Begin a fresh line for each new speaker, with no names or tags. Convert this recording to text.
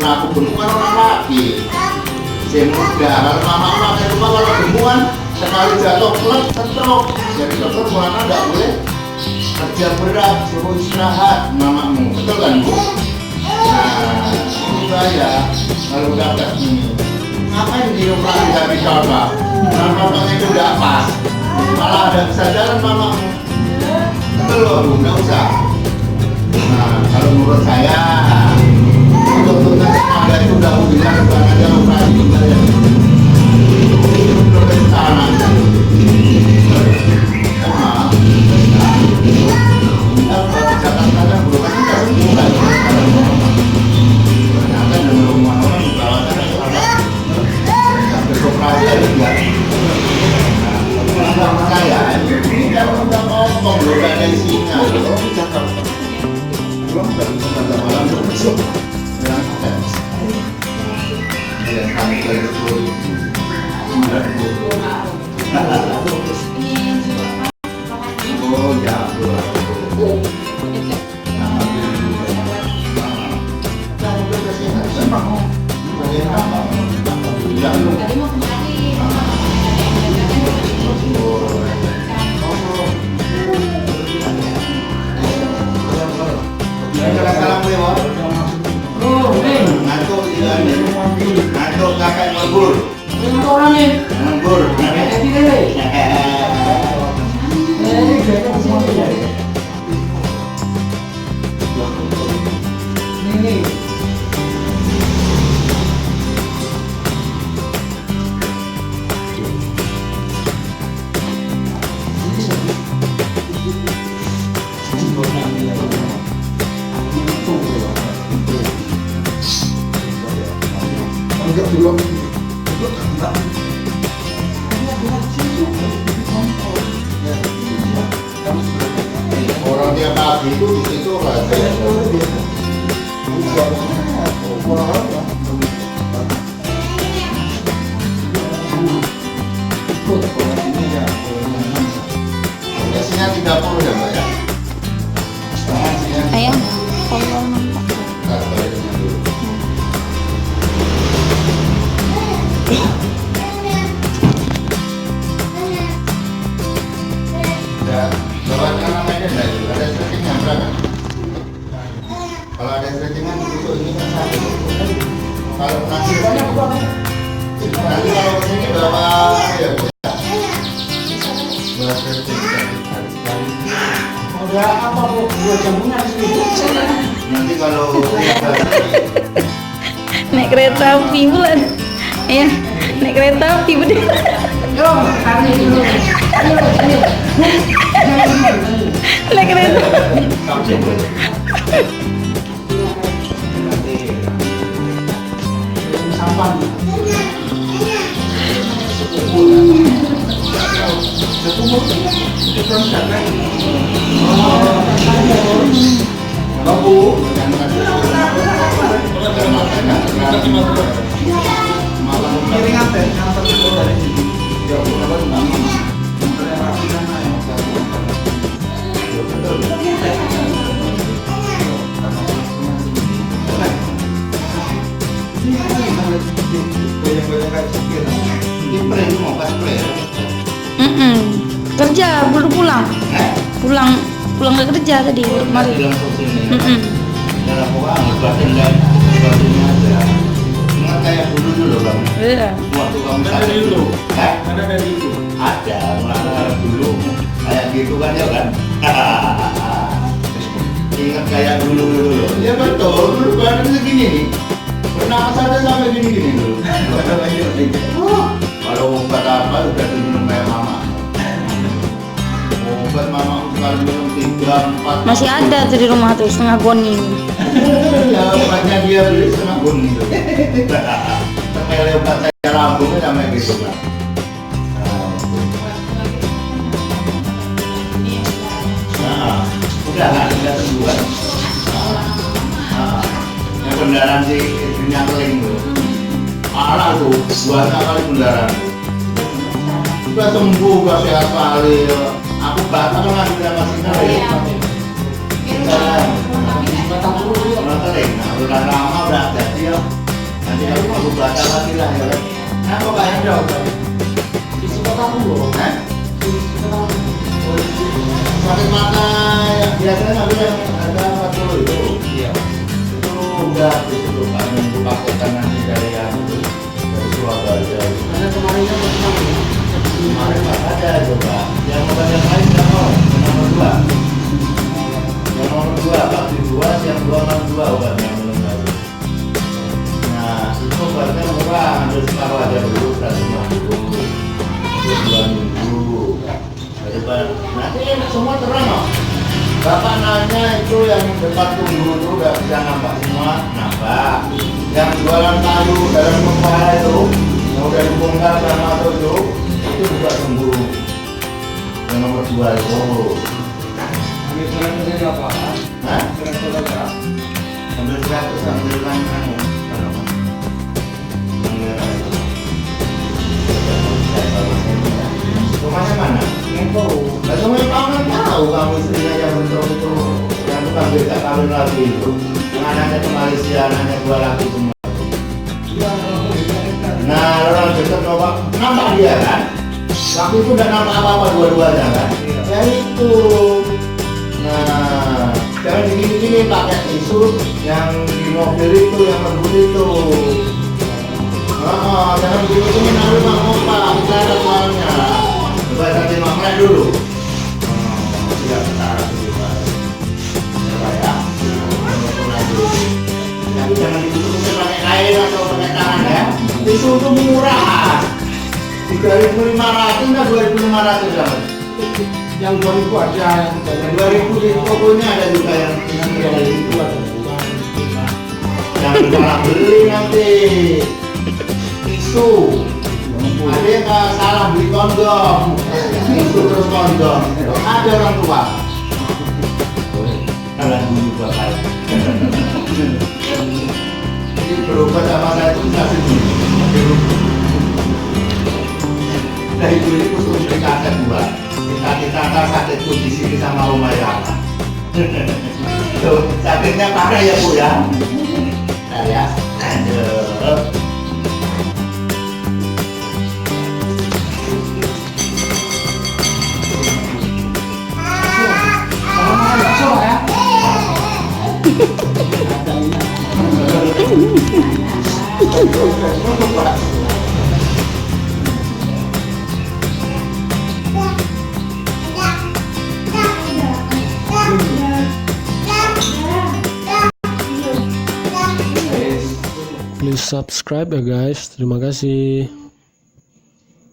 aku bentukan orang lagi. Saya muda, kalau mama saya lupa kalau bentukan sekali jatuh klep setruk. Jadi dokter mana nggak boleh kerja berat, suruh istirahat mamamu, betul kan Bu? Nah, ini bahaya kalau udah kayak gini. Ngapain di rumah nggak bisa apa? Karena itu udah pas, malah ada kesadaran mamamu. Betul loh Bu, nggak usah. Nah, kalau menurut saya untuk ada itu udah bilang bukan ada operasi juga ya. Untuk sana. Orang dia pagi itu di situ Biasanya 30 ya Mbak ya?
Ayah, kalau nampak ada stretchingnya berapa? Kalau ada stretchingan itu ini kan satu. Kalau nanti kalau kesini berapa ya? Berapa stretching?
Udah apa Bu? 2 jamunya di situ.
Nanti kalau
naik kereta api bulan. Ayah, naik kereta api bener.
Yo, kami dulu. Ayo.
Naik kereta.
Sampan.
Kerja baru pulang. Pulang ke kerja tadi kemarin.
dalam orang batin dan sebagainya aja. Ingat kayak dulu Bang.
Iya.
Waktu kamu
Ada dulu.
Ada
dari itu.
Ada, mulai dulu kayak gitu kan ya kan. Ingat kayak dulu. Ya betul, dulu badan segini nih. Pernah saja sampai gini dulu. Kalau obat apa udah minum kayak mama. Obat mama sekali minum 3, 4.
Masih ada tuh di rumah tuh setengah goni.
Ya obatnya dia beli setengah goni tuh. Sampai obat saya lambungnya sampai gitu kan. Nah, udah kan, udah sembuhan. Yang kendaraan sih istrinya keling tuh. Parah tuh, 2 kali kendaraan. Udah sembuh, udah sehat kali. Aku batal kan masih kali. Batang dulu, nah udah lama udah jadi ya. kalau mau berbaca lagi lah ya kan. Kenapa Pak Hendro?
Isi kotak dulu.
Hah?
Isi kotak dulu.
Sakit mata yang biasanya tapi yang ada 40 itu.
Iya.
Itu udah itu Pak yang pakai nanti dari yang itu dari Surabaya.
Karena kemarin kan pertama ya.
Kemarin Pak ada coba. Yang obat yang lain nggak mau. Yang nomor 2. Yang nomor 2 vaksin 2, yang 2 nomor 2 obatnya belum baru. Nah itu obatnya murah, ambil separuh aja dulu 150. Itu 2 minggu. Daripada nanti semua terang kok. Bapak nanya itu yang dekat tunggu itu udah bisa nambah semua, nambah. Yang jualan kayu dalam kepala itu, yang udah dibongkar sama itu juga tunggu. Yang nomor 2 itu.
Ambil surat dari apa?
Hah?
Surat berapa?
Ambil 100, ambil kan rumahnya mana?
Info.
Nah, semuanya kamu kan tahu kamu istrinya yang bentuk itu yang tukang beda kawin lagi itu yang anaknya ke Malaysia, anaknya 2 laki semua.
Iya,
Nah, orang besok coba nampak dia kan? Waktu itu udah nampak apa-apa dua-duanya kan?
Iya.
Ya itu. Nah, jangan gini-gini pakai tisu yang di mobil itu, yang lembut itu. Jangan gini-gini naruh bang opa, kita ada soalnya. Coba nanti mamanya dulu. Tidak ketara dulu Pak. Coba ya. Tapi jangan ditutup pakai kain atau pakai tangan ya. Tisu itu murah. 3.500 enggak 2.500 dapat.
yang 2000 aja yang
2000 di tokonya ada juga yang
2000 ada juga.
yang salah beli nanti tisu. Ada yang salah beli kondom, tisu terus kondom. Ada orang tua. Kalian dulu bakal. Jadi berobat sama saya itu kasih dulu. Dari dulu itu sudah kaset buat kita sakitku di sini sama Oma Yama. Tuh sakitnya parah ya Bu ya. Ya. Aduh.
Please subscribe ya guys. Terima kasih.